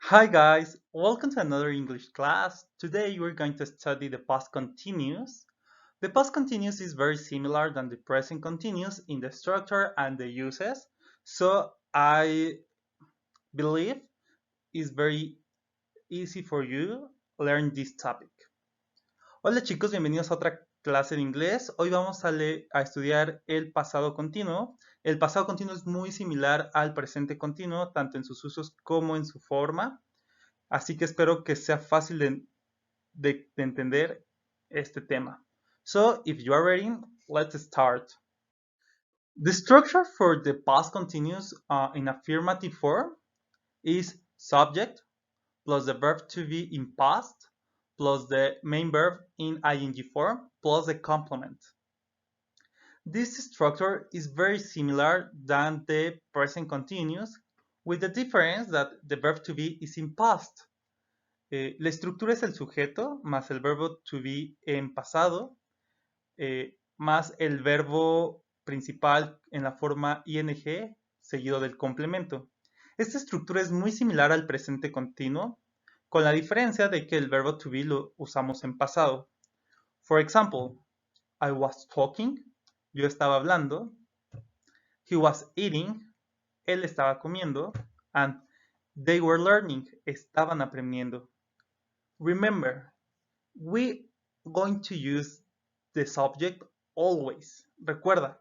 Hi guys, welcome to another English class. Today we're going to study the past continuous. The past continuous is very similar than the present continuous in the structure and the uses. So I believe it's very easy for you learn this topic. Hola chicos, bienvenidos a otra clase de inglés. Hoy vamos a estudiar el pasado continuo. El pasado continuo es muy similar al presente continuo, tanto en sus usos como en su forma. Así que espero que sea fácil de entender este tema. So, if you are ready, let's start. The structure for the past continuous in affirmative form is subject plus the verb to be in past plus the main verb in ing form plus the complement. This structure is very similar than the present continuous, with the difference that the verb to be is in past. La estructura es el sujeto más el verbo to be en pasado, más el verbo principal en la forma ing seguido del complemento. Esta estructura es muy similar al presente continuo, con la diferencia de que el verbo to be lo usamos en pasado. For example, I was talking, yo estaba hablando. He was eating, él estaba comiendo. And they were learning, estaban aprendiendo. Remember, we going to use the subject always. Recuerda,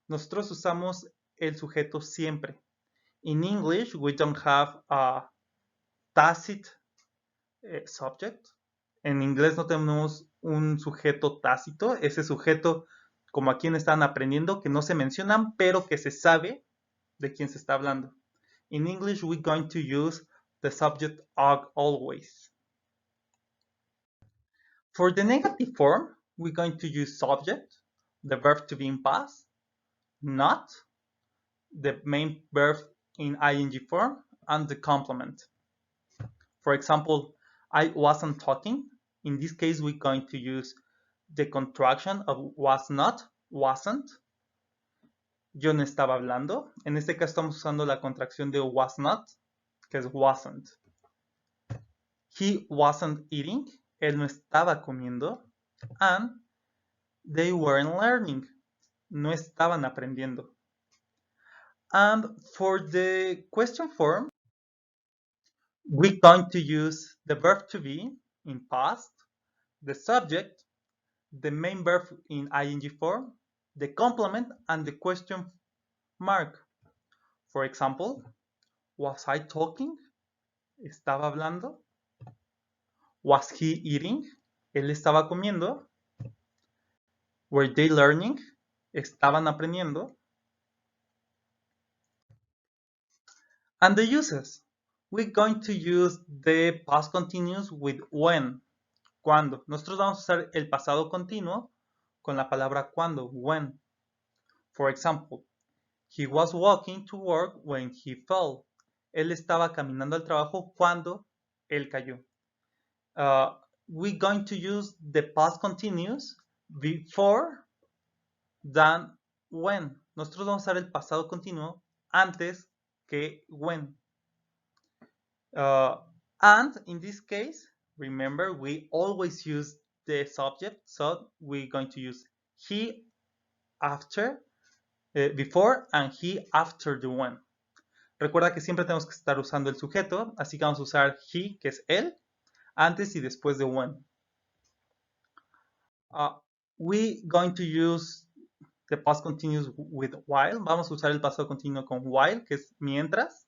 nosotros usamos el sujeto siempre. In English, we don't have a tacit subject. En inglés no tenemos un sujeto tácito. Ese sujeto, como a quien están aprendiendo, que no se mencionan, pero que se sabe de quién se está hablando. In English, we're going to use the subject always. For the negative form, we're going to use subject, the verb to be in past, not, the main verb in ing form, and the complement. For example, I wasn't talking. In this case, we're going to use the contraction of was not, wasn't. Yo no estaba hablando. En este caso estamos usando la contracción de was not, que es wasn't. He wasn't eating. Él no estaba comiendo. And they weren't learning. No estaban aprendiendo. And for the question form, we're going to use the verb to be in past, the subject, the main verb in ing form, the complement, and the question mark. For example, was I talking? ¿Estaba hablando? Was he eating? ¿Él estaba comiendo? Were they learning? ¿Estaban aprendiendo? And the uses. We're going to use the past continuous with when. Cuando. Nosotros vamos a usar el pasado continuo con la palabra cuando, when. For example, he was walking to work when he fell. Él estaba caminando al trabajo cuando él cayó. We're going to use the past continuous before than when. Nosotros vamos a usar el pasado continuo antes que when. And in this case, remember, we always use the subject, so we're going to use he after, before, and he after the when. Recuerda que siempre tenemos que estar usando el sujeto, así que vamos a usar he, que es él, antes y después de when. We're going to use the past continuous with while. Vamos a usar el pasado continuo con while, que es mientras.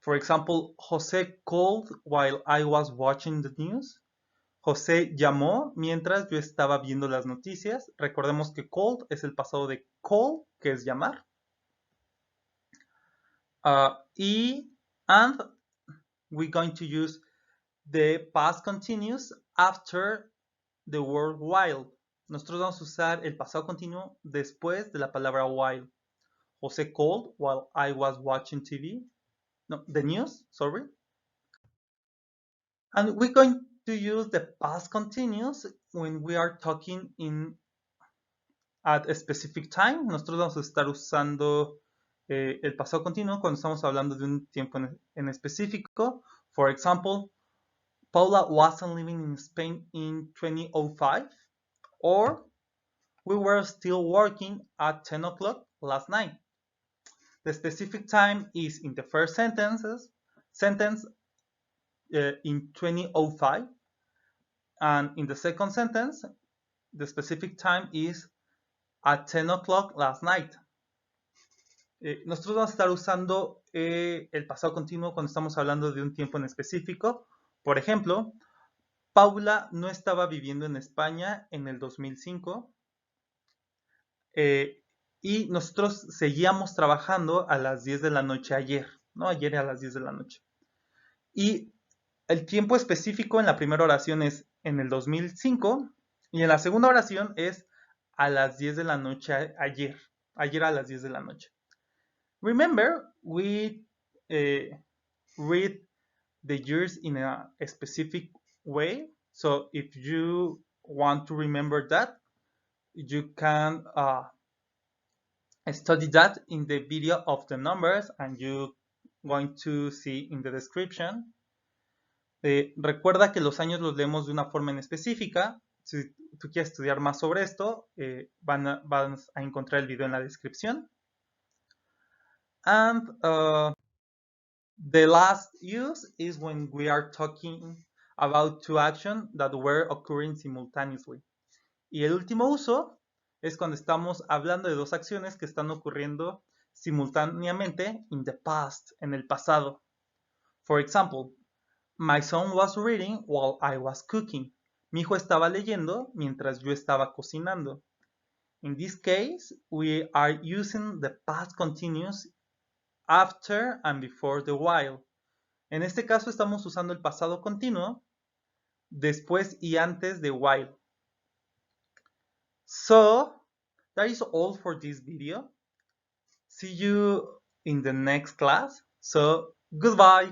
For example, José called while I was watching the news. José llamó mientras yo estaba viendo las noticias. Recordemos que called es el pasado de call, que es llamar. And we're going to use the past continuous after the word while. Nosotros vamos a usar el pasado continuo después de la palabra while. José called while I was watching TV. No, the news, sorry. And we're going to use the past continuous when we are talking at a specific time. Nosotros vamos a estar usando el pasado continuo cuando estamos hablando de un tiempo en específico. For example, Paula wasn't living in Spain in 2005, or we were still working at 10 o'clock last night. The specific time is in the first sentence in 2005, and in the second sentence, the specific time is at 10 o'clock last night. Nosotros vamos a estar usando el pasado continuo cuando estamos hablando de un tiempo en específico. Por ejemplo, Paula no estaba viviendo en España en el 2005 y nosotros seguíamos trabajando a las 10 de la noche ayer, ¿no? Ayer a las 10 de la noche. Y el tiempo específico en la primera oración es en el 2005 y en la segunda oración es a las 10 de la noche ayer a las 10 de la noche. Remember, we read the years in a specific way. So if you want to remember that, you can study that in the video of the numbers, and you're going to see in the description. Recuerda que los años los leemos de una forma en específica. Si tú quieres estudiar más sobre esto, vas a encontrar el video en la descripción. And the last use is when we are talking about two actions that were occurring simultaneously. Y el último uso es cuando estamos hablando de dos acciones que están ocurriendo simultáneamente in the past, en el pasado. For example, my son was reading while I was cooking. Mi hijo estaba leyendo mientras yo estaba cocinando. In this case, we are using the past continuous after and before the while. En este caso estamos usando el pasado continuo después y antes de while. So, that is all for this video. See you in the next class. So, goodbye.